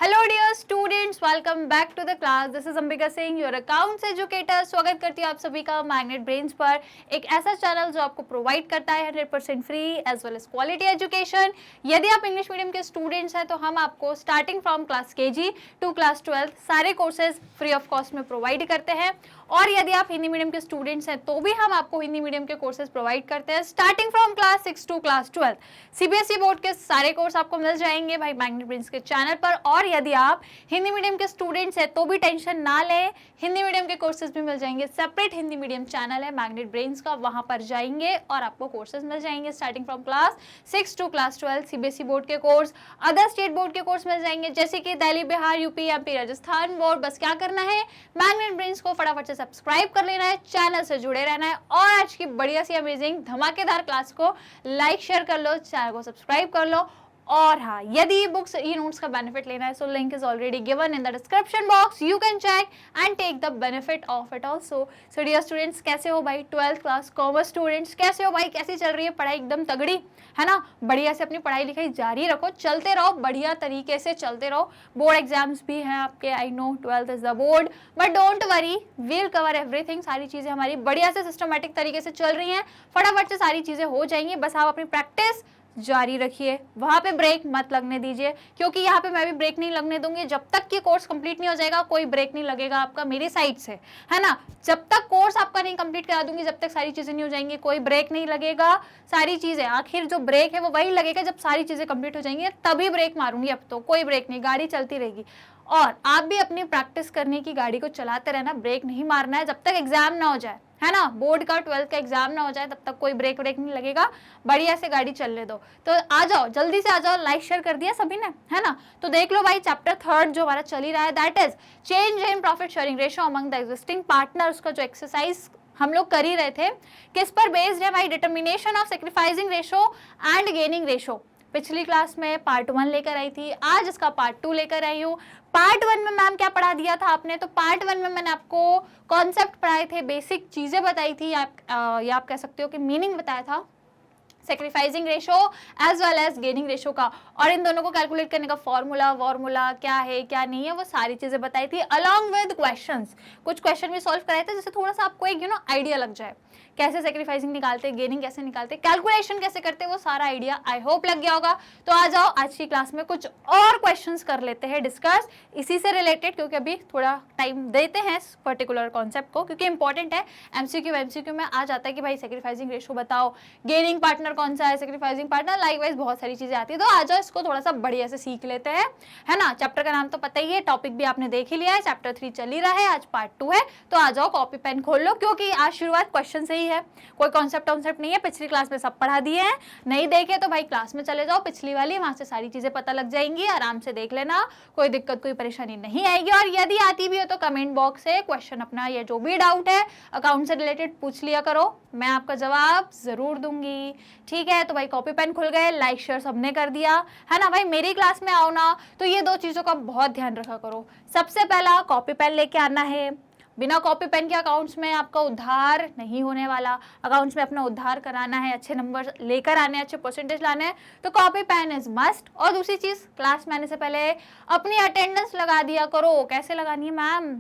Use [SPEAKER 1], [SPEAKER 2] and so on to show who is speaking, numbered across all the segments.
[SPEAKER 1] Hello dear students, welcome back to the class. This is Ambika Singh, your accounts educator. स्वागत करती हूँ आप सभी का मैग्नेट ब्रेन्स पर, एक ऐसा चैनल जो आपको प्रोवाइड करता है 100% free as well as quality education. यदि आप इंग्लिश मीडियम के स्टूडेंट्स हैं तो हम आपको starting from class KG to class 12 सारे कोर्सेज फ्री ऑफ कॉस्ट में प्रोवाइड करते हैं। और यदि आप हिंदी मीडियम के स्टूडेंट्स हैं तो भी हम आपको हिंदी मीडियम के कोर्सेज प्रोवाइड करते हैं starting from class 6 to class 12। CBSE board के सारे कोर्स आपको मिल जाएंगे भाई मैग्नेट ब्रेन्स के चैनल पर। और यदि आप हिंदी मीडियम के स्टूडेंट्स हैं तो भी टेंशन ना लें, हिंदी मीडियम के कोर्सेज भी मिल जाएंगे। सेपरेट हिंदी मीडियम चैनल है मैग्नेट ब्रेन्स का, वहां पर जाएंगे और आपको कोर्सेज मिल जाएंगे starting from class 6 to class 12। CBSE board के कोर्स, अदर स्टेट बोर्ड के कोर्स मिल जाएंगे जैसे कि Delhi, Bihar, UP, MP, Rajasthan board. बस क्या करना है, मैग्नेट ब्रेन्स को फटाफट से सब्सक्राइब कर लेना है, चैनल से जुड़े रहना है और आज की बढ़िया सी अमेजिंग धमाकेदार क्लास को लाइक शेयर कर लो, चैनल को सब्सक्राइब कर लो। और हाँ, यदि बुक्स ई नोट्स का बेनिफिट लेना है so link is already given in the description box, you can check and take the benefit of it also. So dear students, कैसे हो भाई? 12th क्लास कॉमर्स स्टूडेंट्स कैसे हो भाई? कैसी चल रही है पढ़ाई? एकदम तगड़ी है ना? बढ़िया से अपनी पढ़ाई लिखाई जारी रखो, चलते रहो, बढ़िया तरीके से चलते रहो। बोर्ड एग्जाम्स भी हैं आपके, I know 12th is the board, but don't worry, we'll cover everything. सारी चीजें हमारी बढ़िया से सिस्टमेटिक तरीके से चल रही हैं, फटाफट से सारी चीजें हो जाएंगी। बस आप अपनी प्रैक्टिस जारी रखिए, वहां पे ब्रेक मत लगने दीजिए, क्योंकि यहाँ पे मैं भी ब्रेक नहीं लगने दूंगी। जब तक कि कोर्स कंप्लीट नहीं हो जाएगा कोई ब्रेक नहीं लगेगा आपका मेरी साइड से, है ना? जब तक कोर्स आपका नहीं कंप्लीट करा दूंगी, जब तक सारी चीजें नहीं हो जाएंगी कोई ब्रेक नहीं लगेगा। सारी चीजें, आखिर जो ब्रेक है वो वही लगेगा जब सारी चीजें कंप्लीट हो जाएंगी, तभी ब्रेक मारूंगी। अब तो कोई ब्रेक नहीं, गाड़ी चलती रहेगी। और आप भी अपनी प्रैक्टिस करने की, गाड़ी को चलाते रहना, ब्रेक नहीं मारना है जब तक एग्जाम ना हो जाए, है ना? बोर्ड का 12th का एग्जाम ना हो जाए तब तक कोई ब्रेक नहीं लगेगा, बढ़िया से गाड़ी चलने दो। तो आ जाओ, जल्दी से आ जाओ। लाइक शेयर कर दिया सभी ने, है ना? तो देख लो भाई, चैप्टर 3 जो हमारा चल ही रहा है, that is change in profit sharing ratio among the existing partners का जो एक्सरसाइज हम लोग कर ही रहे थे, किस पर बेस्ड है भाई? Determination of sacrificing ratio and gaining ratio. पिछली क्लास में पार्ट 1 लेकर आई थी, आज इसका पार्ट 2 लेकर आई हूँ। पार्ट 1 में मैम क्या पढ़ा दिया था आपने? तो पार्ट 1 में मैंने आपको कॉन्सेप्ट पढ़ाए थे, बेसिक चीजें बताई थी, या आप कह सकते हो कि मीनिंग बताया था sacrificing ratio as well as gaining ratio का, और इन दोनों को कैलकुलेट करने का फॉर्मूला क्या है क्या नहीं है, वो सारी चीजें बताई थी अलॉन्ग विद क्वेश्चंस। कुछ क्वेश्चन भी सॉल्व कराए थे जिससे थोड़ा सा आपको एक आइडिया लग जाए कैसे सेक्रीफाइसिंग निकालते, गेनिंग कैसे निकालते, कैलकुलेशन कैसे करते, वो सारा आइडिया आई होप लग गया होगा। तो आ जाओ, आज की क्लास में कुछ और क्वेश्चंस कर लेते हैं डिस्कस इसी से रिलेटेड, क्योंकि अभी थोड़ा टाइम देते हैं इस पर्टिकुलर कॉन्सेप्ट को, क्योंकि इंपॉर्टेंट है। एमसीक्यू में आ जाता है कि भाई सेक्रीफाइसिंग रेशो बताओ, गेनिंग पार्टनर कौन सा है, सेक्रीफाइसिंग पार्टनर, लाइकवाइज बहुत सारी चीजें आती है। तो आ जाओ, इसको थोड़ा सा बढ़िया से सीख लेते हैं, है ना? चैप्टर का नाम तो पता ही है, टॉपिक भी आपने देख ही लिया है, चैप्टर 3 चल ही रहा है, आज पार्ट 2 है। तो आ जाओ, कॉपी पेन खोल लो, क्योंकि आज शुरुआत क्वेश्चन से ही है, कोई कॉन्सेप्ट नहीं है। पिछली क्लास में सब पढ़ा दिए हैं, नहीं देखे तो भाई क्लास में चले जाओ पिछली वाली, वहां से सारी चीजें पता लग जाएंगी, आराम से देख लेना, कोई दिक्कत कोई परेशानी नहीं आएगी। और यदि आती भी हो तो कमेंट बॉक्स से क्वेश्चन अपना या जो भी डाउट है अकाउंट से रिलेटेड पूछ लिया करो, मैं आपका जवाब जरूर दूंगी, ठीक है? तो भाई कॉपी पेन खुल गए, लाइक शेयर सबने कर दिया, है ना? भाई मेरी क्लास में आओ ना तो ये दो चीजों का बहुत ध्यान रखा करो। सबसे पहला, कॉपी पेन लेके आना है, बिना कॉपी पेन के अकाउंट्स में आपका उद्धार नहीं होने वाला। अकाउंट्स में अपना उद्धार कराना है, अच्छे नंबर लेकर आने, अच्छे परसेंटेज लाने हैं, तो कॉपी पेन इज मस्ट। और दूसरी चीज, क्लास में आने से पहले अपनी अटेंडेंस लगा दिया करो। कैसे लगानी है मैम?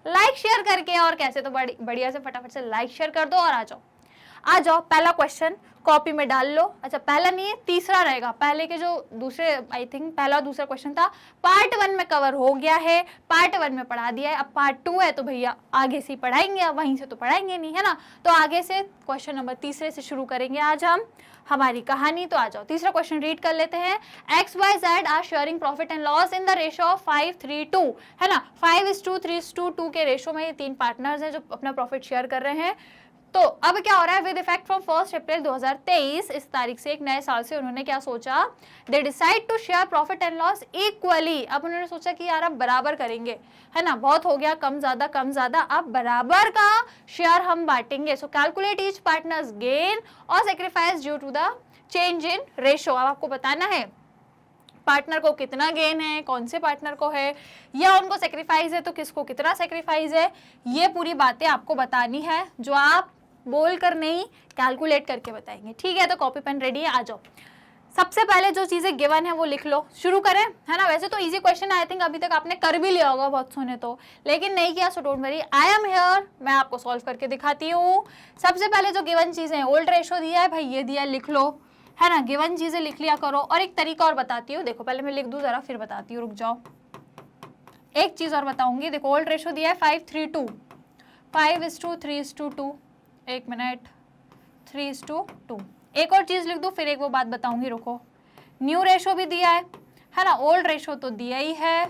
[SPEAKER 1] लाइक शेयर करके। और कैसे? तो बढ़िया से फटाफट से लाइक शेयर कर दो और आ जाओ। पहला क्वेश्चन कॉपी में डाल लो। अच्छा, पहला नहीं है, तीसरा रहेगा। पहले के जो दूसरे, आई थिंक पहला और दूसरा क्वेश्चन था, पार्ट 1 में कवर हो गया है, पार्ट 1 में पढ़ा दिया है। अब पार्ट 2 है तो भैया आगे से पढ़ाएंगे, अब वहीं से तो पढ़ाएंगे नहीं, है ना? तो आगे से क्वेश्चन नंबर तीसरे से शुरू करेंगे आज हम हमारी कहानी। तो आ जाओ, तीसरा क्वेश्चन रीड कर लेते हैं। XYZ are sharing profit and loss in the ratio of 5:3:2, है ना? 5:3:2 के रेशो में ये 3 पार्टनर्स हैं जो अपना प्रॉफिट शेयर कर रहे हैं। तो अब क्या हो रहा है, विद इफेक्ट फ्रॉम 1 अप्रैल 2023, इस तारीख से, एक नए साल से उन्होंने क्या सोचा, they decide to share profit and loss equally. अब उन्होंने सोचा कि यार अब बराबर करेंगे, है ना? बहुत हो गया कम ज्यादा, अब बराबर का शेयर हम बांटेंगे। So calculate each partners gain और sacrifice due to the change in ratio. अब आपको बताना है पार्टनर को कितना गेन है, कौन से पार्टनर को है, या उनको सेक्रीफाइस है तो किसको कितना सेक्रीफाइस है, ये पूरी बातें आपको बतानी है, जो आप बोल कर नहीं कैलकुलेट करके बताएंगे, ठीक है? तो कॉपी पेन रेडी है, आ जाओ। सबसे पहले जो चीजें गिवन है वो लिख लो, शुरू करें, है ना। वैसे तो इजी क्वेश्चन आई थिंक अभी तक आपने कर भी लिया होगा बहुत सोने तो, लेकिन नहीं किया so don't worry, I am here, मैं आपको सॉल्व करके दिखाती हूँ। सबसे पहले जो गिवन चीजें हैं, ओल्ड रेशो दिया है भाई, ये दिया है, लिख लो, है ना। गिवन चीजें लिख लिया करो। और एक तरीका और बताती हूँ, देखो पहले मैं लिख दूं जरा फिर बताती हूँ, रुक जाओ। एक चीज और बताऊंगी, देखो ओल्ड रेशो दिया है 5:3:2, 5:3:2, एक मिनट, 3:2। एक और चीज लिख दो फिर एक वो बात बताऊंगी, रुको। न्यू रेशो भी दिया है ना। ओल्ड रेशो तो दिया ही है,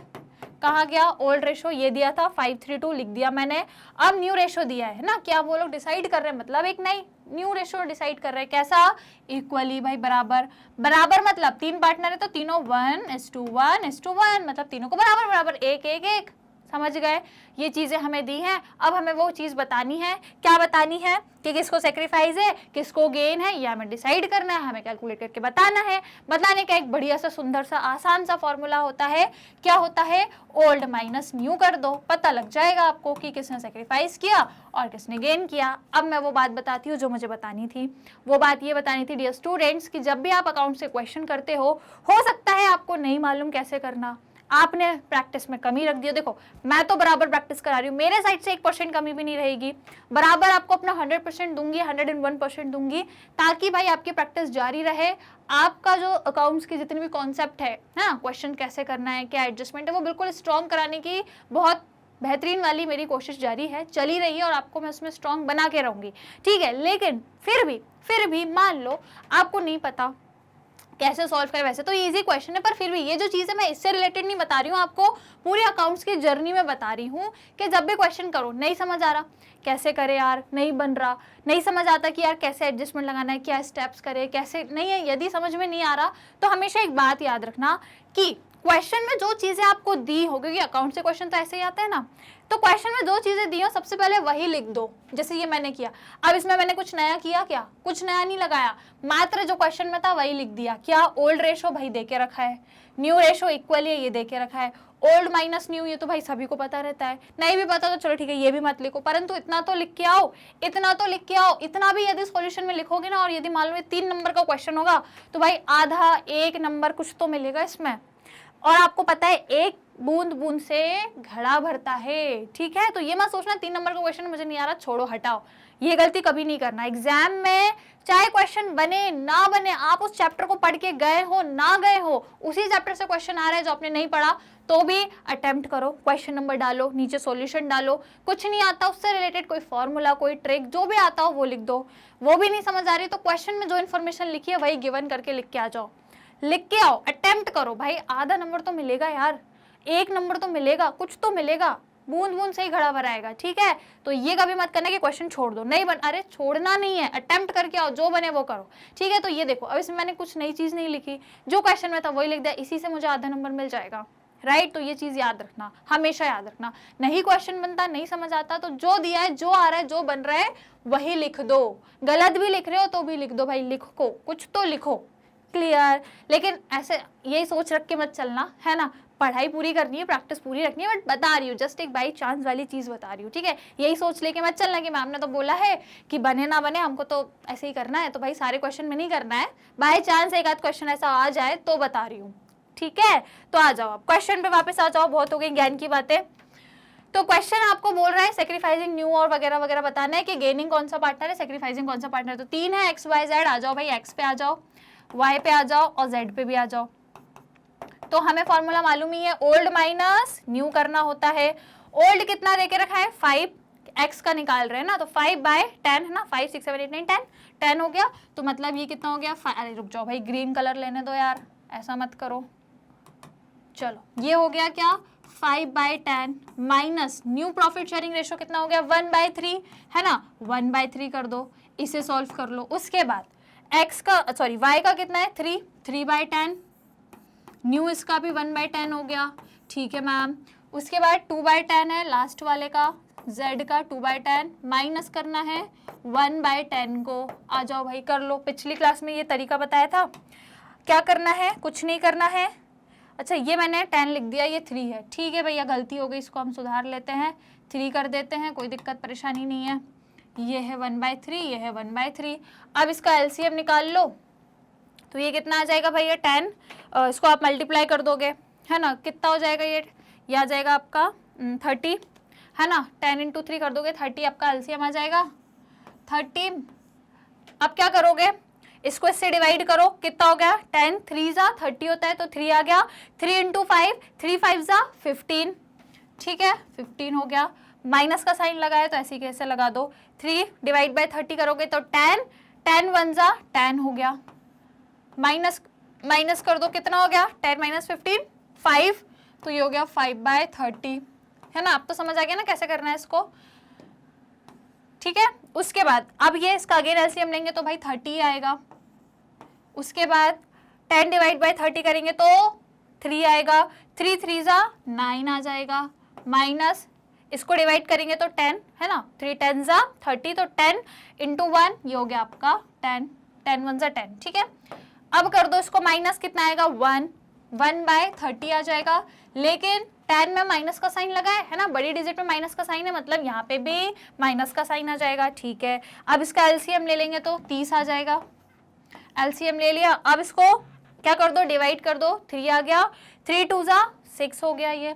[SPEAKER 1] कहाँ गया ओल्ड रेशो, ये दिया था 5:3:2 लिख दिया मैंने। अब न्यू रेशो दिया है ना, क्या वो लोग डिसाइड कर रहे हैं, मतलब एक नई न्यू रेशो डिसाइड कर रहे हैं, कैसा, इक्वली भाई, बराबर। बराबर मतलब 3 पार्टनर है तो तीनों 1:1:1, मतलब तीनों को बराबर बराबर, 1:1:1, समझ गए। ये चीजें हमें दी हैं। अब हमें वो चीज बतानी है, क्या बतानी है कि किसको सेक्रीफाइस है किसको गेन है, ये हमें डिसाइड करना है, हमें कैलकुलेट करके बताना है। बताने का एक बढ़िया सा सुंदर सा आसान सा फॉर्मूला होता है, क्या होता है, ओल्ड माइनस न्यू कर दो, पता लग जाएगा आपको कि किसने सेक्रीफाइस किया और किसने गेन किया। अब मैं वो बात बताती हूँ जो मुझे बतानी थी। वो बात ये बतानी थी डियर स्टूडेंट्स कि जब भी आप अकाउंट से क्वेश्चन करते हो सकता है आपको नहीं मालूम कैसे करना, आपने प्रैक्टिस में कमी रख दी। देखो मैं तो बराबर प्रैक्टिस करा रही हूँ, मेरे साइड से 1% कमी भी नहीं रहेगी, बराबर आपको अपना 100% दूंगी, 101% दूंगी, ताकि भाई आपकी प्रैक्टिस जारी रहे। आपका जो अकाउंट्स की जितनी भी कॉन्सेप्ट है ना, क्वेश्चन कैसे करना है, क्या एडजस्टमेंट है, वो बिल्कुल स्ट्रॉन्ग कराने की बहुत बेहतरीन वाली मेरी कोशिश जारी है, चली रही है, और आपको मैं उसमें स्ट्रॉन्ग बना के रहूंगी, ठीक है। लेकिन फिर भी मान लो आपको नहीं पता कैसे सॉल्व करें, वैसे तो इजी क्वेश्चन है, पर फिर भी ये जो चीज़ है मैं इससे रिलेटेड नहीं बता रही हूँ आपको, पूरे अकाउंट्स की जर्नी में बता रही हूँ कि जब भी क्वेश्चन करो नहीं समझ आ रहा, कैसे करे यार, नहीं बन रहा, नहीं समझ आता कि यार कैसे एडजस्टमेंट लगाना है, क्या स्टेप्स करे, कैसे नहीं है, यदि समझ में नहीं आ रहा तो हमेशा एक बात याद रखना कि क्वेश्चन में जो चीजें आपको दी हो, क्योंकि अकाउंट से क्वेश्चन तो ऐसे ही आता है ना, तो क्वेश्चन में जो चीजें दी हो सबसे पहले वही लिख दो, जैसे ये मैंने किया। अब इसमें मैंने कुछ नया किया क्या, कुछ नया नहीं लगाया, मात्र जो क्वेश्चन में था वही लिख दिया। क्या, ओल्ड रेशो भाई दे के रखा है, न्यू रेशो इक्वली है ये दे के रखा है, ओल्ड माइनस न्यू ये तो भाई सभी को पता रहता है, नहीं भी पता तो चलो ठीक है ये भी मत लिखो, परंतु इतना तो लिख के आओ, इतना तो लिख के आओ। इतना भी यदि सॉल्यूशन में लिखोगे ना, और यदि मान लो 3 नंबर का क्वेश्चन होगा तो भाई आधा 1 नंबर कुछ तो मिलेगा इसमें। और आपको पता है एक बूंद बूंद से घड़ा भरता है, ठीक है। तो ये मत सोचना 3 नंबर का क्वेश्चन मुझे नहीं आ रहा, छोड़ो हटाओ, ये गलती कभी नहीं करना। एग्जाम में चाहे क्वेश्चन बने ना बने, आप उस चैप्टर को पढ़ के गए हो ना गए हो, उसी चैप्टर से क्वेश्चन आ रहा है जो आपने नहीं पढ़ा, तो भी अटेम्प्ट करो, क्वेश्चन नंबर डालो, नीचे सॉल्यूशन डालो, कुछ नहीं आता उससे रिलेटेड कोई फॉर्मूला, कोई ट्रिक, जो भी आता हो वो लिख दो। वो भी नहीं समझ आ रही तो क्वेश्चन में जो इन्फॉर्मेशन लिखी है वही गिवन करके लिख के आ जाओ, लिख के आओ, अटेम्प्ट करो भाई, आधा नंबर तो मिलेगा यार, 1 नंबर तो मिलेगा, कुछ तो मिलेगा, बूंद बूंद से ही घड़ा भराएगा, ठीक है। तो ये कभी मत करना कि क्वेश्चन छोड़ दो, नहीं बन, अरे छोड़ना नहीं है, अटेम्प्ट करके आओ, जो बने वो करो, ठीक है। तो ये देखो अब इसमें मैंने कुछ नई चीज नहीं लिखी, जो क्वेश्चन में था वही लिख दिया, इसी से मुझे आधा नंबर मिल जाएगा, राइट। तो ये चीज याद रखना, हमेशा याद रखना, नहीं क्वेश्चन बनता, नहीं समझ आता तो जो दिया है, जो आ रहा है, जो बन रहा है वही लिख दो, गलत भी लिख रहे हो तो भी लिख दो भाई, लिखो, कुछ तो लिखो, क्लियर। लेकिन ऐसे यही सोच रख के मत चलना, है ना, पढ़ाई पूरी करनी है, प्रैक्टिस पूरी रखनी है, बट बता रही हूँ जस्ट एक बाई चांस वाली चीज बता रही हूँ, ठीक है। यही सोच लेके मत चलना कि मैम ने तो बोला है कि बने ना बने हमको तो ऐसे ही करना है, तो भाई सारे क्वेश्चन में नहीं करना है, बाई चांस एक आध क्वेश्चन ऐसा आ जाए तो बता रही हूँ, ठीक है। तो आ जाओ अब क्वेश्चन पे वापस आ जाओ, बहुत हो गई ज्ञान की बातें। तो क्वेश्चन आपको बोल रहा है सेक्रीफाइसिंग न्यू और वगैरह वगैरह बताना है कि गेनिंग कौन सा पार्टनर है, सेक्रीफाइसिंग कौन सा पार्टनर, तो 3 है, एक्स वाई जेड। आ जाओ भाई, एक्स पे आ जाओ, y पे आ जाओ और z पे भी आ जाओ। तो हमें फॉर्मूला मालूम ही है, ओल्ड माइनस न्यू करना होता है। ओल्ड कितना देके रखा है, 5, x का निकाल रहे हैं ना, तो 5/10 है ना, 5 6 7 8 9 10, 10 हो गया। तो मतलब ये कितना हो गया, अरे रुक जाओ भाई, ग्रीन कलर लेने दो यार, ऐसा मत करो, चलो ये हो गया क्या, 5/10 minus new profit sharing ratio कितना हो गया, 1/3 है ना, 1/3 कर दो, इसे सॉल्व कर लो। उसके बाद x का सॉरी y का कितना है, 3/10, न्यू इसका भी 1/10 हो गया, ठीक है मैम। उसके बाद 2/10 है लास्ट वाले का, z का 2/10 माइनस करना है 1/10 को। आ जाओ भाई कर लो, पिछली क्लास में ये तरीका बताया था। क्या करना है, कुछ नहीं करना है। अच्छा ये मैंने 10 लिख दिया, ये 3 है, ठीक है भैया गलती हो गई, इसको हम सुधार लेते हैं, 3 कर देते हैं, कोई दिक्कत परेशानी नहीं है। ये है 1/3, ये है 1/3। अब इसका एलसीएम निकाल लो, तो ये कितना आ जाएगा भैया 10, इसको आप मल्टीप्लाई कर दोगे, है ना, कितना हो जाएगा ये आ जाएगा आपका 30, है ना, 10 इंटू 3 कर दोगे 30, आपका एलसीएम आ जाएगा 30। अब क्या करोगे, इसको इससे डिवाइड करो, कितना हो गया 10, 3 जा 30 होता है तो 3 आ गया, 3 इंटू 5, 3 5 जा 15, ठीक है 15 हो गया। माइनस का साइन लगाया तो ऐसे कैसे लगा दो, 3 डिवाइड बाय 30 करोगे तो 10, 10 1 जा 10 हो गया, माइनस कर दो, कितना हो गया 10 माइनस 15 5, तो ये हो गया 5/30, है ना। अब तो समझ आ गया ना कैसे करना है इसको, ठीक है। उसके बाद अब ये इसका अगेन एलसीएम लेंगे तो भाई 30 आएगा, उसके बाद 10 डिवाइड बाय 30 करेंगे तो 3 आएगा, 3 3 जा 9 आ जाएगा, माइनस इसको डिवाइड करेंगे तो 10, है ना, 3 10 जा 30, तो 10 इंटू 1 ये हो गया आपका 10, 10 1 जा 10, ठीक है। अब कर दो इसको माइनस, कितना आएगा 1/30 आ जाएगा, लेकिन 10 में माइनस का साइन लगा है ना, बड़ी डिजिट में माइनस का साइन है, मतलब यहाँ पे भी माइनस का साइन आ जाएगा, ठीक है। अब इसका एलसीएम ले लेंगे तो 30 आ जाएगा, एलसीएम ले लिया। अब इसको क्या कर दो, डिवाइड कर दो, 3 आ गया, 3 2 जा 6 हो गया ये,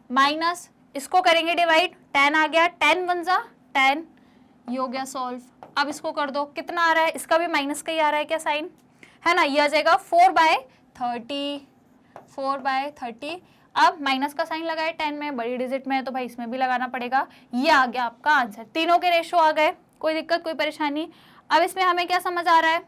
[SPEAKER 1] माइनस इसको करेंगे डिवाइड, 10 आ गया, 10 1 जा 10, ये हो गया सॉल्व। अब इसको कर दो, कितना आ रहा है, इसका भी माइनस का ही आ रहा है क्या साइन, है ना, ये आ जाएगा 4/30, 4/30। अब माइनस का साइन लगाए 10 में, बड़ी डिजिट में है तो भाई इसमें भी लगाना पड़ेगा, ये आ गया आपका आंसर, तीनों के रेशो आ गए, कोई दिक्कत कोई परेशानी। अब इसमें हमें क्या समझ आ रहा है,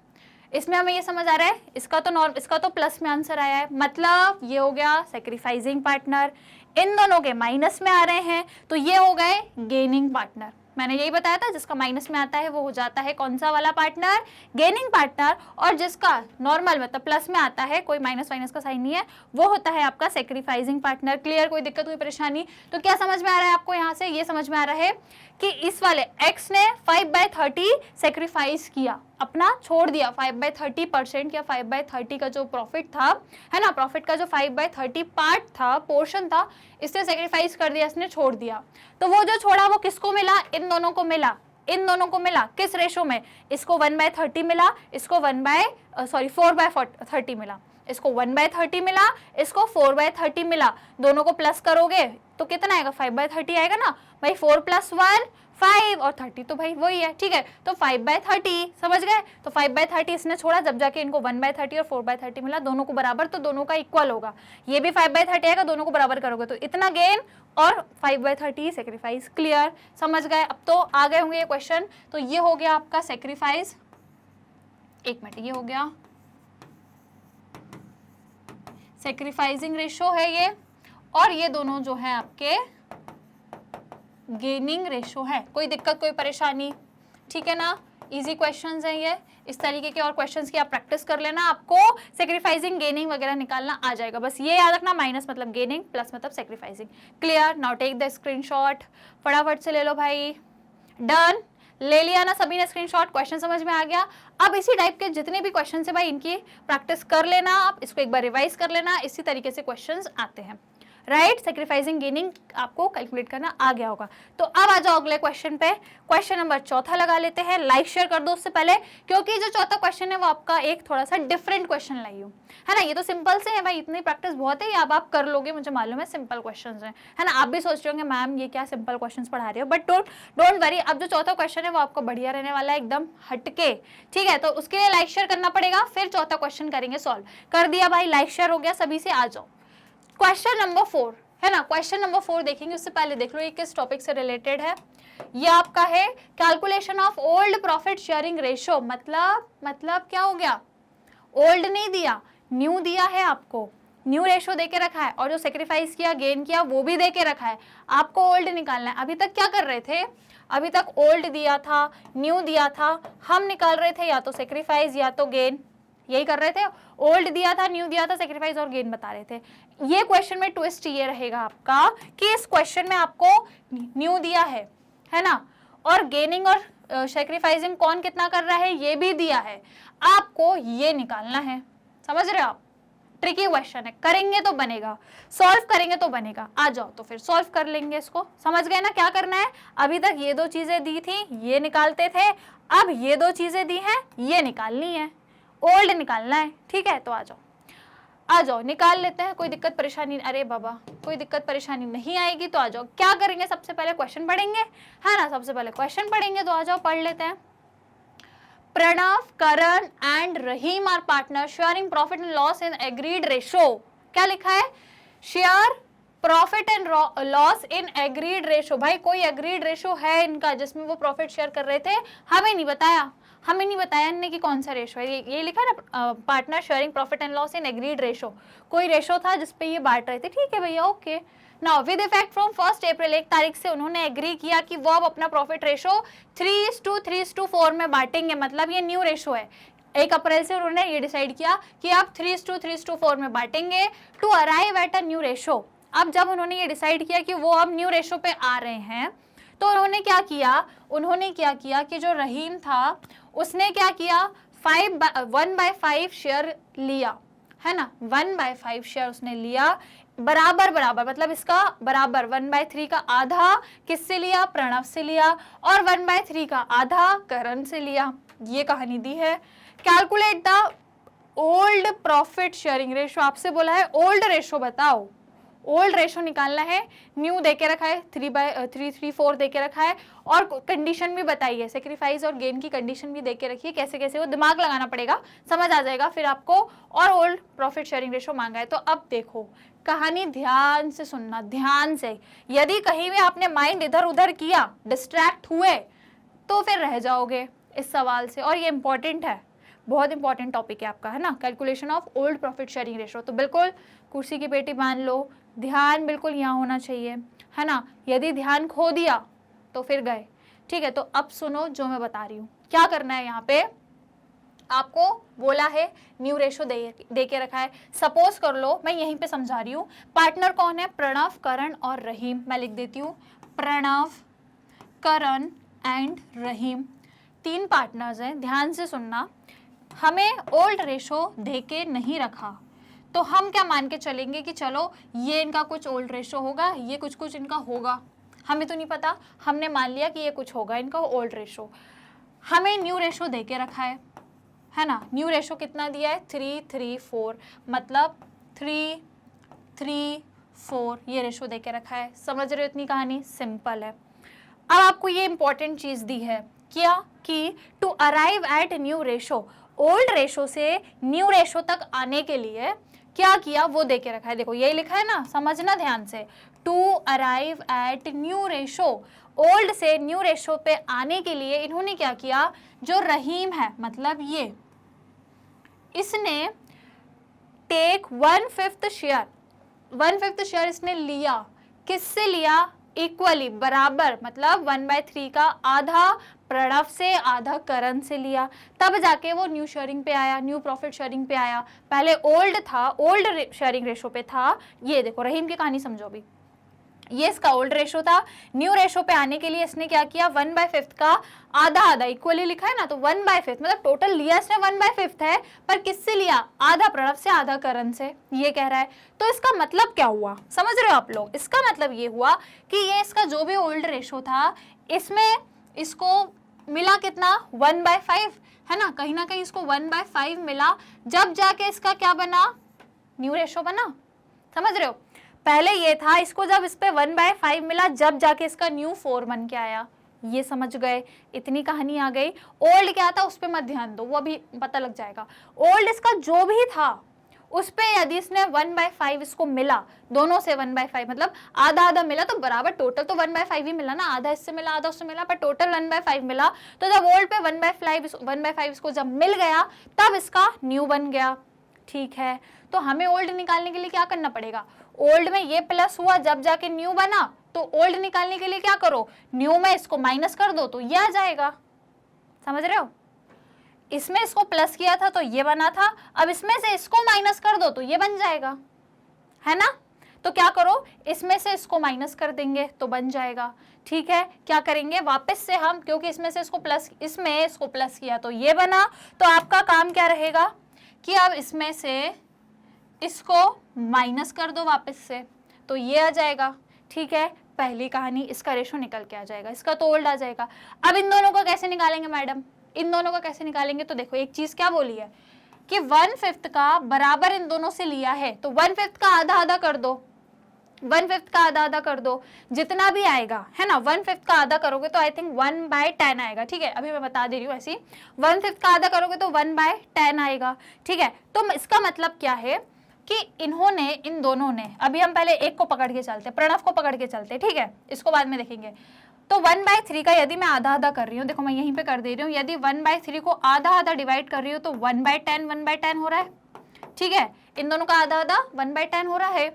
[SPEAKER 1] इसमें हमें ये समझ आ रहा है इसका तो प्लस में आंसर आया है, मतलब ये हो गया सेक्रीफाइसिंग पार्टनर, इन दोनों के माइनस में आ रहे हैं तो ये हो गए गेनिंग पार्टनर। मैंने यही बताया था, जिसका माइनस में आता है वो हो जाता है कौन सा वाला पार्टनर, गेनिंग पार्टनर, और जिसका नॉर्मल मतलब प्लस में आता है, कोई माइनस का साइन नहीं है, वो होता है आपका सेक्रीफाइसिंग पार्टनर। क्लियर, कोई दिक्कत कोई परेशानी। तो क्या समझ में आ रहा है आपको, यहाँ से ये समझ में आ रहा है कि इस वाले x ने 5/30 सेक्रीफाइस किया, अपना छोड़ दिया 5/30% या 5/30 का जो प्रॉफिट था, है ना, प्रॉफिट का जो 5/30 पार्ट था, पोर्शन था, इससे सेक्रीफाइस कर दिया, इसने छोड़ दिया। तो वो जो छोड़ा वो किसको मिला, इन दोनों को मिला, इन दोनों को मिला, किस रेशो में, इसको 1/30 मिला, इसको 4/30 मिला, इसको 1/30 मिला, इसको 4/30 मिला, दोनों को प्लस करोगे तो कितना आएगा 5/30 आएगा ना भाई, 4 + 1 5 और 30 तो भाई वही है, ठीक है। तो 5/30 समझ गए, तो 5/30 इसने छोड़ा, जब जाके इनको 1/30 और 4/30 मिला, दोनों को बराबर, तो दोनों का इक्वल होगा, ये भी 5/30 आएगा, दोनों को बराबर करोगे तो इतना गेन और 5/30 सेक्रीफाइस। क्लियर, समझ गए। अब तो आ गए होंगे ये क्वेश्चन। तो ये हो गया आपका सेक्रीफाइस, एक मिनट, ये हो गया सेक्रीफाइसिंग रेशो है ये, और ये दोनों जो है आपके गेनिंग रेशो है। कोई दिक्कत कोई परेशानी, ठीक है ना, इजी क्वेश्चंस हैं ये। इस तरीके के और क्वेश्चंस की आप प्रैक्टिस कर लेना, आपको सेक्रीफाइसिंग गेनिंग वगैरह निकालना आ जाएगा। बस ये याद रखना, माइनस मतलब गेनिंग, प्लस मतलब sacrificing. Clear, now take the screenshot, फटाफट से ले लो भाई। डन, ले लिया ना सभी ने स्क्रीनशॉट, क्वेश्चन समझ में आ गया। अब इसी टाइप के जितने भी क्वेश्चन है भाई, इनकी प्रैक्टिस कर लेना, आप इसको एक बार रिवाइज कर लेना, इसी तरीके से क्वेश्चंस आते हैं, राइट। सेक्रीफाइसिंग गेनिंग आपको कैलकुलेट करना आ गया होगा। तो अब आ जाओ अगले क्वेश्चन पे, क्वेश्चन नंबर 4 लगा लेते हैं। लाइक शेयर कर दो उससे पहले, क्योंकि जो चौथा क्वेश्चन है वो आपका एक थोड़ा सा डिफरेंट क्वेश्चन लाई हूँ, है ना। ये तो सिंपल से है भाई, इतनी प्रैक्टिस बहुत है, अब आप कर लोगे, मुझे मालूम है सिंपल क्वेश्चन है ना। आप भी सोच रहे होंगे मैम ये क्या सिंपल क्वेश्चन पढ़ा रहे हो, बट डोंट वरी, अब जो चौथा क्वेश्चन है वो आपको बढ़िया रहने वाला है, एकदम हटके, ठीक है। तो उसके लिए लाइक शेयर करना पड़ेगा, फिर चौथा क्वेश्चन करेंगे सॉल्व। कर दिया भाई, लाइक शेयर हो गया सभी से, आ जाओ क्वेश्चन नंबर 4, है ना। क्वेश्चन नंबर 4 देखेंगे, उससे पहले देख लो ये किस टॉपिक से रिलेटेड है। ये आपका है calculation of old profit sharing ratio. मतलब क्या हो गया, ओल्ड नहीं दिया, न्यू दिया है आपको, न्यू रेशो देके रखा है, और जो सेक्रीफाइस किया गेन किया वो भी देके रखा है, आपको ओल्ड निकालना है। अभी तक क्या कर रहे थे, अभी तक ओल्ड दिया था, न्यू दिया था, हम निकाल रहे थे या तो सेक्रीफाइस या तो गेन, यही कर रहे थे। ओल्ड दिया था, न्यू दिया था, सेक्रीफाइस और गेन बता रहे थे। ये क्वेश्चन में ट्विस्ट ये रहेगा आपका कि इस क्वेश्चन में आपको न्यू दिया है ना, और गेनिंग और सेक्रीफाइसिंग कौन कितना कर रहा है ये भी दिया है, आपको ये निकालना है। समझ रहे हो आप, ट्रिकी क्वेश्चन है, करेंगे तो बनेगा, सॉल्व करेंगे तो बनेगा। आ जाओ तो फिर सॉल्व कर लेंगे इसको। समझ गए ना क्या करना है, अभी तक ये दो चीजें दी थी, ये निकालते थे, अब ये दो चीजें दी हैं, ये निकालनी है। ओल्ड निकालना है, ठीक है। तो आ जाओ निकाल लेते हैं, कोई दिक्कत परेशानी, अरे बाबा कोई दिक्कत परेशानी नहीं आएगी। तो आ जाओ, क्या करेंगे, सबसे पहले क्वेश्चन पढ़ेंगे, है ना, सबसे पहले क्वेश्चन पढ़ेंगे। तो आ जाओ पढ़ लेते हैं। Pranav, Karan and Rahim are partner sharing profit and loss in agreed ratio. क्या लिखा है, share profit and loss in agreed ratio. भाई कोई एग्रीड रेशो है इनका जिसमें वो प्रॉफिट शेयर कर रहे थे, हमें नहीं बताया, हमें नहीं बताया इनने कि कौन सा रेशो है। ये लिखा ना, partner sharing profit and loss in agreed ratio, कोई रेशो था जिसपे ये बांट रहे थे, ठीक है भैया, okay. Now with effect from 1 अप्रैल, 1 तारीख से उन्होंने एग्री किया कि वो अब अपना प्रॉफिट रेशो 3:3:4 में बांटेंगे, मतलब ये न्यू रेशो है। 1 अप्रैल से उन्होंने ये डिसाइड किया कि अब 3:3:4 में बांटेंगे to arrive at a new ratio. अब जब उन्होंने ये डिसाइड किया कि वो अब न्यू रेशो पे आ रहे हैं, तो उन्होंने क्या किया कि जो रहीम था उसने क्या किया, 1/5 शेयर लिया, है ना, 1/5 शेयर उसने लिया, बराबर बराबर, मतलब इसका बराबर 1/3 का आधा किससे लिया, प्रणव से लिया, और 1/3 का आधा करण से लिया। ये कहानी दी है। Calculate the old profit sharing ratio, आपसे बोला है ओल्ड रेशो बताओ, ओल्ड रेशो निकालना है। न्यू देके रखा है 3/3 देके रखा है, और कंडीशन भी बताई है, सेक्रीफाइस और गेन की कंडीशन भी देके रखी है, कैसे कैसे वो दिमाग लगाना पड़ेगा, समझ आ जाएगा फिर आपको। और ओल्ड प्रॉफिट शेयरिंग रेशो मांगा है। तो अब देखो कहानी ध्यान से सुनना, ध्यान से, यदि कहीं भी आपने माइंड इधर उधर किया, डिस्ट्रैक्ट हुए, तो फिर रह जाओगे इस सवाल से। और ये इंपॉर्टेंट है, बहुत इंपॉर्टेंट टॉपिक है आपका, है ना, calculation of old profit sharing ratio. तो बिल्कुल कुर्सी की पेटी मान लो, ध्यान बिल्कुल यहाँ होना चाहिए, है ना। यदि ध्यान खो दिया तो फिर गए, ठीक है। तो अब सुनो जो मैं बता रही हूँ, क्या करना है। यहाँ पे आपको बोला है न्यू रेशो दे के रखा है। सपोज कर लो मैं यहीं पे समझा रही हूँ, पार्टनर कौन है, प्रणव, करण और रहीम। मैं लिख देती हूँ, Pranav, Karan and Rahim, 3 partners हैं। ध्यान से सुनना, हमें ओल्ड रेशो दे के नहीं रखा, तो हम क्या मान के चलेंगे कि चलो ये इनका कुछ ओल्ड रेशो होगा, ये कुछ इनका होगा, हमें तो नहीं पता, हमने मान लिया कि ये कुछ होगा इनका ओल्ड रेशो। हमें न्यू रेशो दे के रखा है ना। न्यू रेशो कितना दिया है, 3:3:4, मतलब 3:3:4 ये रेशो दे के रखा है। समझ रहे हो, इतनी कहानी सिंपल है। अब आपको ये इंपॉर्टेंट चीज दी है, क्या कि to arrive at new ratio, old ratio से न्यू रेशो तक आने के लिए क्या किया वो दे के रखा है। देखो यही लिखा है ना, समझना ध्यान से, to arrive at new ratio, old से न्यू रेशो पे आने के लिए इन्होंने क्या किया, जो रहीम है मतलब ये, इसने टेक 1/5 शेयर, 1/5 शेयर इसने लिया, किससे लिया, इक्वली, बराबर, मतलब 1/3 का आधा प्रणव से, आधा करण से लिया, तब जाके वो न्यू शेयरिंग पे आया, न्यू प्रॉफिट शेयरिंग पे आया। पहले ओल्ड था, ओल्ड शेयरिंग रेशो पे था। ये देखो रहीम की कहानी समझो भी, ये इसका ओल्ड रेशो था, न्यू रेशो पे आने के लिए इसने क्या किया, 1/5 का आधा आधा इक्वली लिखा है ना, तो 1/5 मतलब टोटल लिया इसने 1/5 है, पर किससे लिया, आधा प्रणव से, आधा करण से, ये कह रहा है। तो इसका मतलब क्या हुआ, समझ रहे हो आप लोग, इसका मतलब ये हुआ कि ये इसका जो भी ओल्ड रेशो था, इसमें इसको मिला कितना, 1/5, है ना, कहीं ना कहीं इसको 1/5 मिला, जब जाके इसका क्या बना, न्यू रेशो बना। समझ रहे हो, पहले ये था, इसको जब इस पे 1/5 मिला, जब जाके इसका न्यू 4 बन के आया। ये समझ गए, इतनी कहानी आ गई। ओल्ड क्या था उस पे मत ध्यान दो, वो अभी पता लग जाएगा। ओल्ड इसका जो भी था उस पे यदि इसने 1/5 इसको मिला, दोनों से 1/5 मतलब आधा आधा मिला, तो बराबर टोटल तो 1/5 ही मिला ना, आधा इससे मिला आधा उससे मिला, पर टोटल 1/5 मिला। तो जब ओल्ड पे 1/5 इसको जब मिल गया, तब इसका न्यू बन गया, ठीक है। तो हमें ओल्ड निकालने के लिए क्या करना पड़ेगा, ओल्ड में ये प्लस हुआ, जब जाके न्यू बना, तो ओल्ड निकालने के लिए क्या करो, न्यू में इसको माइनस कर दो, तो ये आ जाएगा। समझ रहे हो, इसमें इसको प्लस किया था तो ये बना था, अब इसमें से इसको माइनस कर दो तो ये बन जाएगा, है ना। तो क्या करो, इसमें से इसको माइनस कर देंगे तो बन जाएगा, ठीक है। क्या करेंगे, वापस से हम, क्योंकि इसमें से इसको प्लस, इसमें इसको प्लस किया तो ये बना, तो आपका काम क्या रहेगा कि अब इसमें से इसको माइनस कर दो वापस से, तो ये आ जाएगा, ठीक है। पहली कहानी, इसका रेशो निकल के आ जाएगा, इसका तो ओल्ड आ जाएगा। अब इन दोनों को कैसे निकालेंगे मैडम, इन दोनों को कैसे निकालेंगे, तो देखो एक चीज क्या बोली है, कि 1/5 का बराबर इन दोनों से लिया है, तो 1/5 का आधा आधा कर दो, 1/5 का आधा आधा कर दो, जितना भी आएगा है ना, 1/5 का आधा करोगे तो आई थिंक 1/10 आएगा, ठीक है, अभी मैं बता दे रही हूँ ऐसी, 1/5 का आधा करोगे तो 1/10 आएगा, ठीक है। तो इसका मतलब क्या है कि इन्होंने, इन दोनों ने, अभी हम पहले एक को पकड़ के चलते, प्रणव को पकड़ के चलते, ठीक है, इसको बाद में देखेंगे। तो 1/3 का यदि मैं आधा आधा कर रही हूँ, देखो मैं यहीं पे कर दे रही हूँ, यदि 1/3 को आधा आधा डिवाइड कर रही हूँ तो 1/10 हो रहा है, ठीक है, इन दोनों का आधा आधा 1/10 हो रहा है।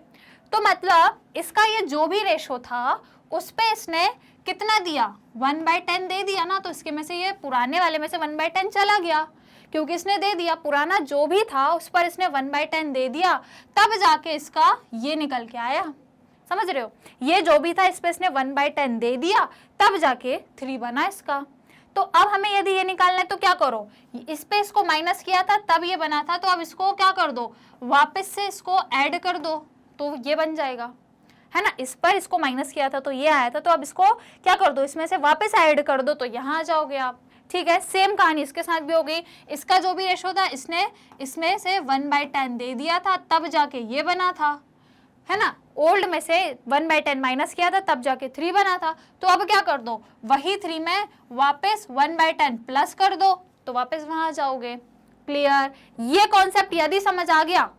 [SPEAKER 1] तो मतलब इसका ये जो भी रेशो था उस पे इसने कितना दिया, 1/10 दे दिया ना, तो इसके में से ये पुराने वाले में से 1/10 चला गया, क्योंकि इसने दे दिया, पुराना जो भी था उस पर इसने 1/10 दे दिया, तब जाके इसका ये निकल के आया, समझ रहे हो, ये जो भी था इस पे इसने 1/10 दे दिया, तब जाके 3 बना इसका। तो अब हमें यदि ये निकालना है तो क्या करो, इस पे इसको माइनस किया था तब ये बना था, तो अब इसको क्या कर दो, वापस से इसको ऐड कर दो, तो ये बन जाएगा, है ना, इस पर इसको माइनस किया था तो ये आया था, तो अब इसको क्या कर दो, इसमें से वापस ऐड कर दो, तो यहाँ आ जाओगे आप, ठीक है। सेम कहानी इसके साथ भी हो गई, इसका जो भी रेशो था इसने इसमें से 1/10 दे दिया था, तब जाके ये बना था, है ना, ओल्ड में से 1/10 माइनस किया था तब जाके 3 बना था। तो अब क्या कर दो, वही 3 में वापस 1/10 प्लस कर दो, तो वापस वहां जाओगे। क्लियर, ये कॉन्सेप्ट यदि समझ आ गया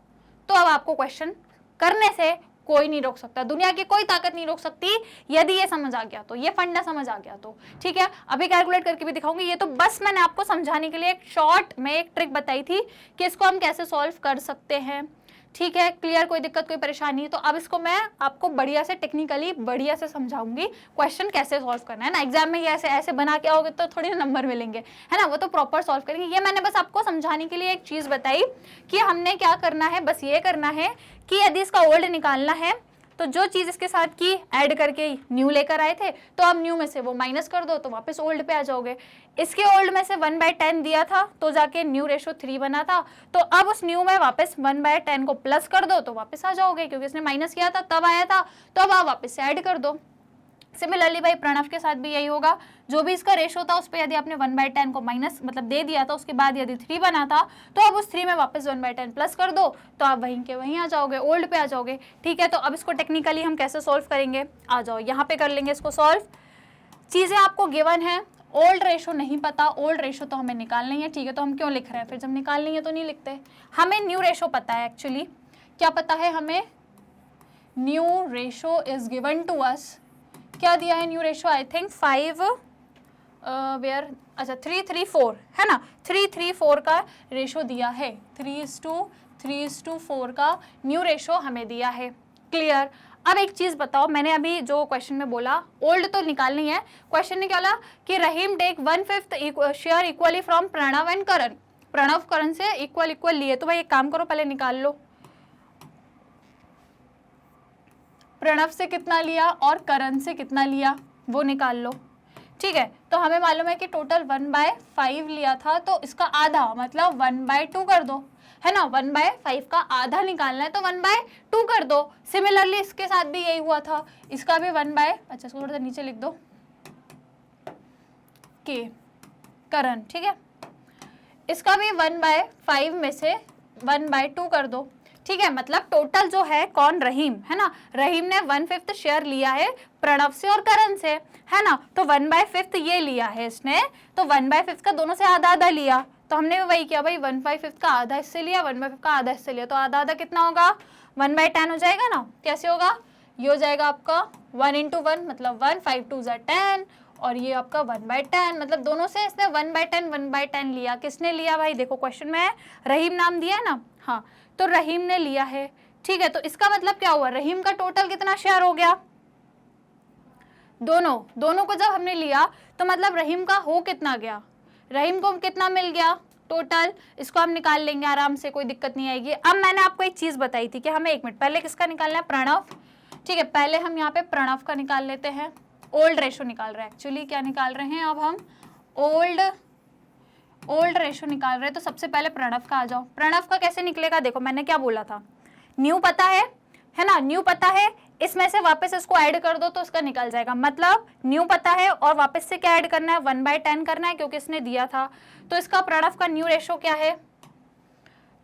[SPEAKER 1] तो अब आपको क्वेश्चन करने से कोई नहीं रोक सकता, दुनिया की कोई ताकत नहीं रोक सकती, यदि ये समझ आ गया तो, ये फंडा समझ आ गया तो, ठीक है। अभी कैलकुलेट करके भी दिखाऊंगी, ये तो बस मैंने आपको समझाने के लिए एक शॉर्ट में एक ट्रिक बताई थी कि इसको हम कैसे सॉल्व कर सकते हैं, ठीक है। क्लियर, कोई दिक्कत कोई परेशानी, तो अब इसको मैं आपको बढ़िया से टेक्निकली बढ़िया से समझाऊंगी क्वेश्चन कैसे सॉल्व करना है ना। एग्जाम में ये ऐसे ऐसे बना के आओगे तो थोड़ी नंबर मिलेंगे, है ना, वो तो प्रॉपर सॉल्व करेंगे। ये मैंने बस आपको समझाने के लिए एक चीज बताई कि हमने क्या करना है, बस ये करना है कि यदि इसका ओल्ड निकालना है तो जो चीज इसके साथ की ऐड करके न्यू लेकर आए थे, तो अब न्यू में से वो माइनस कर दो तो वापस ओल्ड पे आ जाओगे। इसके ओल्ड में से 1/10 दिया था तो जाके न्यू रेशो 3 बना था, तो अब उस न्यू में वापस 1/10 को प्लस कर दो तो वापस आ जाओगे, क्योंकि इसने माइनस किया था तब आया था, तो अब आप वापस से ऐड कर दो। सिमिलरली भाई प्रणव के साथ भी यही होगा, जो भी इसका रेशो था उस पर यदि आपने 1/10 को माइनस मतलब दे दिया था, उसके बाद यदि 3 बना था, तो अब उस 3 में वापस 1/10 प्लस कर दो, तो आप वहीं के वहीं आ जाओगे, ओल्ड पे आ जाओगे, ठीक है। तो अब इसको टेक्निकली हम कैसे सॉल्व करेंगे, आ जाओ यहाँ पे कर लेंगे इसको सॉल्व। चीज़ें आपको गिवन है, ओल्ड रेशो नहीं पता, ओल्ड रेशो तो हमें निकालना ही है, ठीक है, तो हम क्यों लिख रहे हैं, फिर जब निकालनी है तो नहीं लिखते। हमें न्यू रेशो पता है, एक्चुअली क्या पता है हमें, new ratio is given to us, क्या दिया है new ratio, I think 5 where, अच्छा 3:4 है ना, 3:4 का रेशो दिया है, 3:4 का न्यू रेशो हमें दिया है। क्लियर। अब एक चीज बताओ, मैंने अभी जो क्वेश्चन में बोला ओल्ड तो निकालनी है, क्वेश्चन ने क्या बोला कि Rahim take 1/5 share equally from Pranav and Karan, Pranav Karan से इक्वल लिए, तो भाई एक काम करो पहले निकाल लो, प्रणव से कितना लिया और करण से कितना लिया वो निकाल लो, ठीक है। तो हमें मालूम है कि टोटल 1/5 लिया था, तो इसका आधा मतलब 1/2 कर दो, है ना, 1/5 का आधा निकालना है तो 1/2 कर दो। सिमिलरली इसके साथ भी यही हुआ था, इसका भी अच्छा थोड़ा सा नीचे लिख दो के करण, ठीक है, इसका भी 1/5 में से 1/2 कर दो, ठीक है। मतलब टोटल जो है कौन, रहीम, है ना, रहीम ने 1/5 शेयर लिया है प्रणव से और करण से, है ना, तो 1/5 ये लिया है इसने, तो 1/5 का दोनों से आधा आधा लिया, तो हमने भी वही किया भाई, 1/5 का आधा इससे लिया, 1/5 का आधा इससे लिया, तो आधा आधा कितना होगा, 1/10 हो जाएगा ना। कैसे होगा, ये हो जाएगा आपका 1 × 1 मतलब 1, 5 2 = 10, और ये आपका 1/10, मतलब दोनों से इसने 1/10 लिया। किसने लिया भाई, देखो क्वेश्चन में रहीम नाम दिया है ना, हाँ, तो रहीम ने लिया है, ठीक है। तो इसका मतलब क्या हुआ, रहीम का टोटल कितना शेयर हो गया, दोनों को जब हमने लिया तो मतलब रहीम का हो कितना गया, रहीम को कितना मिल गया टोटल, इसको हम निकाल लेंगे आराम से, कोई दिक्कत नहीं आएगी। अब मैंने आपको एक चीज बताई थी कि हमें 1 मिनट पहले किसका निकालना है, प्रणव, ठीक है, पहले हम यहाँ पे प्रणव का निकाल लेते हैं, ओल्ड रेशो निकाल रहे हैं, एक्चुअली क्या निकाल रहे हैं अब हम, ओल्ड रेशो निकाल रहे हैं, तो सबसे पहले प्रणव का आ जाओ। प्रणव का कैसे निकलेगा, देखो मैंने क्या बोला था, न्यू पता है ना, न्यू पता है, इसमें से वापस इसको ऐड कर दो तो इसका निकल जाएगा, मतलब न्यू पता है और वापस से क्या ऐड करना है, 1/10 करना है, क्योंकि इसने दिया था। तो इसका प्रणव का न्यू रेशो क्या है,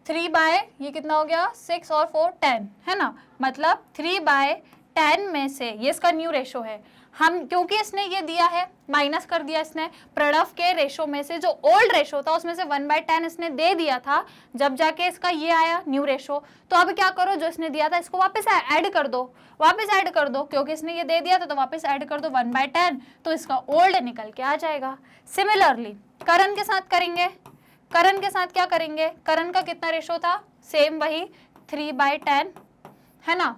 [SPEAKER 1] 3 ये कितना हो गया 6 और 4 10 है ना, मतलब 3/10 में से ये इसका न्यू रेशो है। हम क्योंकि इसने ये दिया है माइनस कर दिया इसने प्रोडक्ट के रेशो में से, जो ओल्ड रेशो था उसमें से 1/10 इसने दे दिया था, जब जाके इसका ये आया न्यू रेशो। तो अब क्या करो, जो इसने दिया था इसको वापस ऐड कर दो, वापस ऐड कर दो, क्योंकि इसने ये दे दिया था तो वापस ऐड कर दो 1/10, तो इसका ओल्ड निकल के आ जाएगा। सिमिलरली करण के साथ करेंगे, करण के साथ क्या करेंगे, करण का कितना रेशो था, सेम वही 3/10 है ना,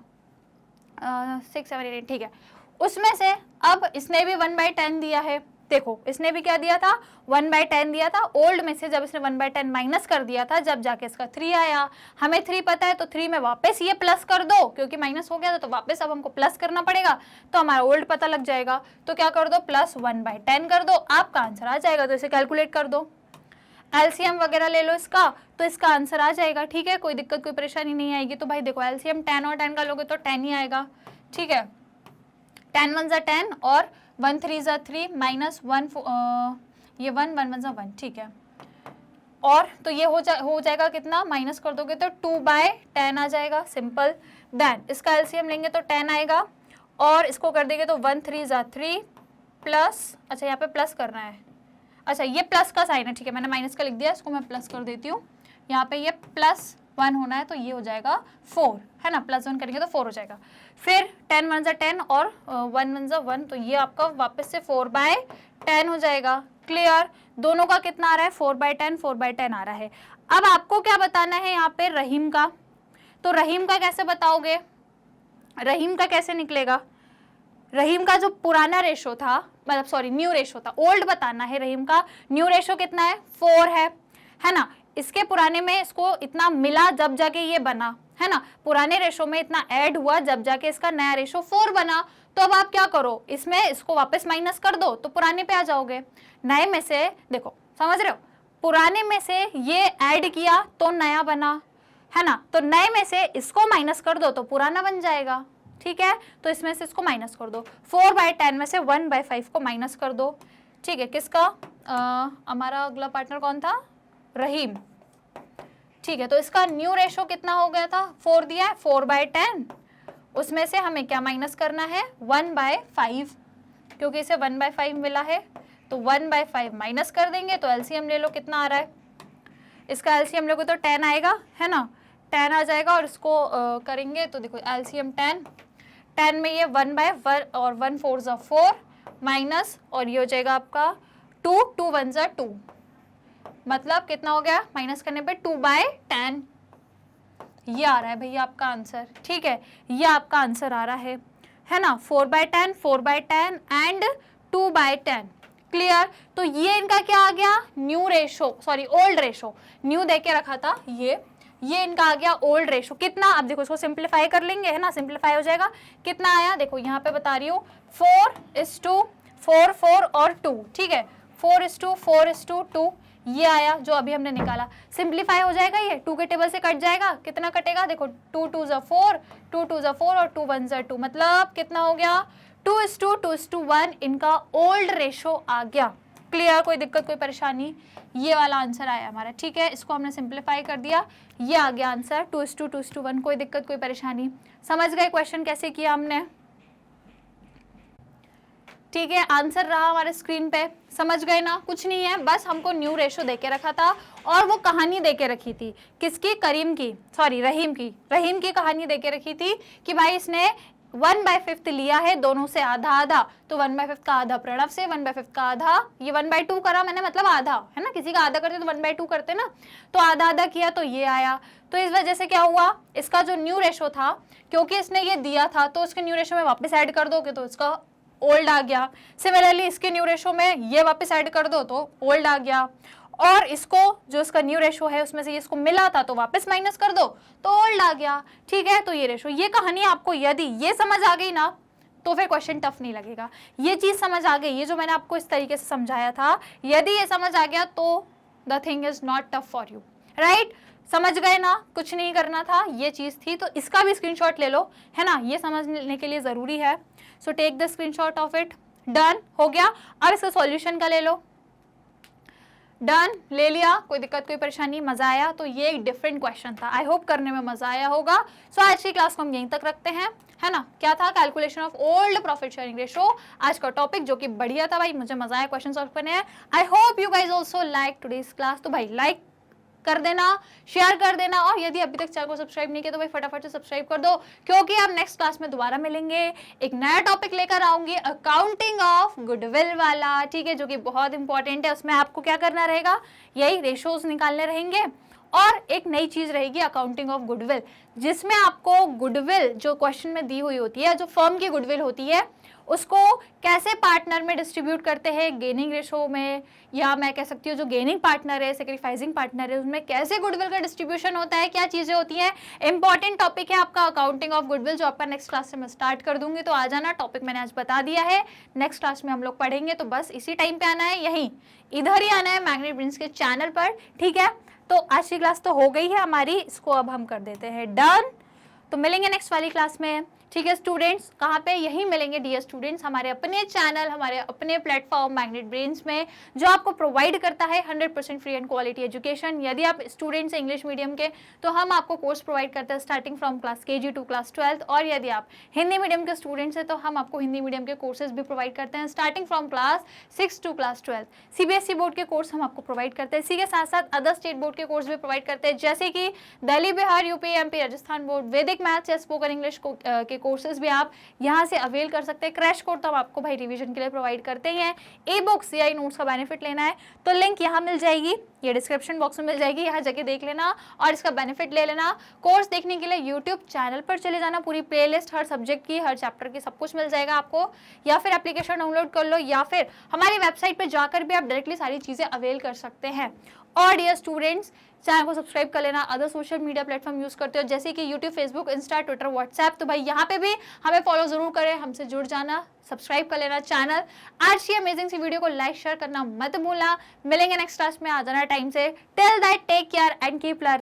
[SPEAKER 1] 6 7 8 ठीक है। उसमें से अब इसने भी 1/10 दिया है, देखो इसने भी क्या दिया था 1/10 दिया था ओल्ड में से, जब इसने 1/10 माइनस कर दिया था जब जाके इसका 3 आया। हमें 3 पता है तो 3 में वापस ये प्लस कर दो, क्योंकि माइनस हो गया था तो वापस अब हमको प्लस करना पड़ेगा, तो हमारा ओल्ड पता लग जाएगा। तो क्या कर दो, प्लस 1/10 कर दो, आपका आंसर आ जाएगा। तो इसे कैलकुलेट कर दो, एलसीएम वगैरह ले लो इसका, तो इसका आंसर आ जाएगा। ठीक है, कोई दिक्कत कोई परेशानी नहीं आएगी। तो भाई देखो एलसीएम 10 और 10 का लोगे तो 10 ही आएगा। ठीक है, 10 1 ज़ा 10 और 1 3 ज़ा 3 माइनस 1 ये 1 1 1 ज़ा 1। ठीक है, और तो ये हो जाएगा कितना, माइनस कर दोगे तो 2/10 आ जाएगा, सिंपल। देन इसका एलसीएम लेंगे तो 10 आएगा, और इसको कर देंगे तो 1 3 ज़ा 3 प्लस, अच्छा यहाँ पे प्लस करना है, अच्छा ये प्लस का साइन है, ठीक है मैंने माइनस का लिख दिया, इसको मैं प्लस कर देती हूँ। यहाँ पे ये +1 होना है तो ये हो जाएगा 4 है ना, +1 करेंगे तो 4 हो जाएगा। फिर 10 1 ज़ा 10 और 1 1 ज़ा 1, तो ये आपका वापस से 4/10 हो जाएगा। क्लियर, दोनों का कितना आ रहा है 4/10 4/10 आ रहा है। अब आपको क्या बताना है यहाँ पे रहीम का, तो रहीम का कैसे बताओगे, रहीम का कैसे निकलेगा, रहीम का जो पुराना रेशो था, मतलब सॉरी न्यू रेशो था, ओल्ड बताना है। रहीम का न्यू रेशो कितना है 4 है ना, इसके पुराने में इसको इतना मिला जब जाके ये बना है ना, पुराने रेशो में इतना ऐड हुआ जब जाके इसका नया रेशो 4 बना। तो अब आप क्या करो, इसमें इसको वापस माइनस कर दो तो पुराने पे आ जाओगे। नए में से देखो, समझ रहे हो, पुराने में से ये ऐड किया तो नया बना है ना, तो नए में से इसको माइनस कर दो तो पुराना बन जाएगा। ठीक है, तो इसमें से इसको माइनस कर दो, 4/10 में से 1/5 को माइनस कर दो। ठीक है, किसका, हमारा अगला पार्टनर कौन था, रहीम। ठीक है, तो इसका न्यू रेशो कितना हो गया था, 4 दिया है, 4/10, उसमें से हमें क्या माइनस करना है 1/5, क्योंकि इसे 1/5 मिला है, तो 1/5 माइनस कर देंगे। तो एलसीएम ले लो, कितना आ रहा है, इसका एलसीएम लोगे तो 10 आएगा है ना, 10 आ जाएगा, और इसको करेंगे तो देखो एलसीएम 10 में ये 1/1 और 1 4 ज़ा 4 माइनस, और ये हो जाएगा आपका 2 2 1 ज़ा 2, मतलब कितना हो गया, माइनस करने पे 2/10, ये आ रहा है भैया आपका आंसर। ठीक है, ये आपका आंसर आ रहा है ना, 4/10 4/10 एंड 2/10। क्लियर, तो ये इनका क्या आ गया, new ratio, sorry old ratio, new दे के रखा था ये इनका आ गया ओल्ड रेशो। कितना, अब देखो इसको सिंप्लीफाई कर लेंगे है ना, सिंप्लीफाई हो जाएगा, कितना आया देखो यहाँ पे बता रही हूँ, 4:4 4 और 2। ठीक है, 4:4:2 ये आया जो अभी हमने निकाला, सिंप्लीफाई हो जाएगा, ये 2 के टेबल से कट जाएगा, कितना कटेगा देखो, 2 2 ज़ा 4 2 2 ज़ा 4 और 2 1 ज़ा 2, मतलब कितना हो गया 2:2:1 इनका ओल्ड रेशो आ गया। क्लियर, कोई दिक्कत कोई परेशानी, ये वाला आंसर आया हमारा। ठीक है, इसको हमने सिंप्लीफाई कर दिया, ये आ गया आंसर 2:2:1, कोई दिक्कत कोई परेशानी, समझ गए क्वेश्चन कैसे किया हमने। ठीक है, आंसर रहा हमारे स्क्रीन पे, समझ गए ना, कुछ नहीं है, बस हमको न्यू रेशो देके रखा था, और वो कहानी देके रखी थी किसकी, रहीम की कहानी देके रखी थी कि भाई इसने 1/5 लिया है, दोनों से आधा आधा, तो 1/5 का आधा प्रणव से, 1/5 का आधा, ये 1/2 करा मैंने, मतलब आधा है ना, किसी का आधा करते तो 1/2 करते ना, तो आधा आधा किया तो ये आया। तो इस वजह से क्या हुआ, इसका जो न्यू रेशो था, क्योंकि इसने ये दिया था तो उसके न्यू रेशो में वापस ऐड कर दोगे तो इसका ओल्ड आ गया। सिमिलरली इसके न्यू रेशो में ये वापस ऐड कर दो तो ओल्ड आ गया, और इसको जो इसका न्यू रेशो है उसमें से ये इसको मिला था तो वापस माइनस कर दो तो ओल्ड आ गया। ठीक है, तो ये रेशो, ये कहानी आपको यदि ये समझ आ गई ना तो फिर क्वेश्चन टफ नहीं लगेगा। ये चीज समझ आ गई, ये जो मैंने आपको इस तरीके से समझाया था, यदि ये समझ आ गया तो the thing is not tough for you, right. समझ गए ना, कुछ नहीं करना था, ये चीज थी, तो इसका भी स्क्रीनशॉट ले लो है ना, ये समझने के लिए जरूरी है। So take the screenshot of it, done हो गया। अब इसका सॉल्यूशन का ले लो, डन, ले लिया, कोई दिक्कत कोई परेशानी, मजा आया? तो ये एक डिफरेंट क्वेश्चन था, आई होप करने में मजा आया होगा। सो आज की क्लास को हम यहीं तक रखते हैं, है ना? क्या था? Calculation of old profit sharing ratio, आज का टॉपिक, जो कि बढ़िया था भाई, मुझे मजा आया क्वेश्चन सॉल्व करने हैं। I hope you guys also like today's class. तो भाई लाइक कर देना, शेयर कर देना, और यदि अभी तक चैनल को सब्सक्राइब नहीं किया तो भाई फटाफट से सब्सक्राइब कर दो, क्योंकि हम नेक्स्ट क्लास में दोबारा मिलेंगे, एक नया टॉपिक लेकर आऊंगी, अकाउंटिंग ऑफ गुडविल वाला, ठीक है, जो कि बहुत इंपॉर्टेंट है। उसमें आपको क्या करना रहेगा? यही रेशोज निकालने रहेंगे, और एक नई चीज रहेगी अकाउंटिंग ऑफ गुडविल, जिसमें आपको गुडविल जो क्वेश्चन में दी हुई होती है, जो फर्म की गुडविल होती है, उसको कैसे पार्टनर में डिस्ट्रीब्यूट करते हैं, गेनिंग रेशो में, या मैं कह सकती हूँ जो गेनिंग पार्टनर है, सेक्रीफाइसिंग पार्टनर है, उसमें कैसे गुडविल का डिस्ट्रीब्यूशन होता है, क्या चीजें होती हैं। इंपॉर्टेंट टॉपिक है आपका अकाउंटिंग ऑफ गुडविल, जो आपका नेक्स्ट क्लास से मैं स्टार्ट कर दूंगी। तो आ जाना, टॉपिक मैंने आज बता दिया है, नेक्स्ट क्लास में हम लोग पढ़ेंगे, तो बस इसी टाइम पे आना है, यहीं इधर ही आना है मैग्नेट ब्रेन्स के चैनल पर, ठीक है। तो आज की क्लास तो हो गई है हमारी, इसको अब हम कर देते हैं डन। तो मिलेंगे नेक्स्ट वाली क्लास में, ठीक है स्टूडेंट्स। कहाँ पे? यहीं मिलेंगे डियर स्टूडेंट्स, हमारे अपने चैनल, हमारे अपने प्लेटफॉर्म मैग्नेट ब्रेन्स में, जो आपको प्रोवाइड करता है 100% फ्री एंड क्वालिटी एजुकेशन। यदि आप स्टूडेंट्स हैं इंग्लिश मीडियम के, तो हम आपको कोर्स प्रोवाइड करते हैं starting from class KG to class 12th, और यदि आप हिंदी मीडियम के स्टूडेंट्स हैं तो हम आपको हिंदी मीडियम के कोर्सेज भी प्रोवाइड करते हैं starting from class 6 to class 12th। CBSE board के कोर्स हम आपको प्रोवाइड करते हैं, इसी के साथ साथ अदर स्टेट बोर्ड के कोर्स भी प्रोवाइड करते हैं, जैसे कि Delhi, Bihar, UP, MP, Rajasthan board, Vedic maths या स्पोकन इंग्लिश के कोर्सेज भी आप यहाँ से अवेल कर सकते हैं। क्रैश कोड तो हम आपको भाई रिवीजन के लिए प्रोवाइड करते ही हैं। ई बुक्स या नोट्स का बेनिफिट लेना है तो लिंक यहाँ मिल जाएगी, ये डिस्क्रिप्शन बॉक्स में मिल जाएगी, यहाँ जाके देख लेना और इसका बेनिफिट ले लेना। कोर्स देखने के लिए यूट्यूब चैनल पर चले जाना, पूरी प्लेलिस्ट हर सब्जेक्ट की, हर चैप्टर की, सब कुछ मिल जाएगा आपको, या फिर एप्लीकेशन डाउनलोड कर लो, या फिर हमारी वेबसाइट पर जाकर भी आप डायरेक्टली सारी चीज़ें अवेल कर सकते हैं। और डियर स्टूडेंट्स, चैनल को सब्सक्राइब कर लेना। Other social media platform use करते हो जैसे कि YouTube, Facebook, Insta, Twitter, WhatsApp, तो भाई यहाँ पे भी हमें फॉलो जरूर करें, हमसे जुड़ जाना, सब्सक्राइब कर लेना चैनल। आज की अमेजिंग सी वीडियो को लाइक शेयर करना मत भूलना। मिलेंगे नेक्स्ट क्लास में, आ जाना टाइम से। Till that take care and keep learning.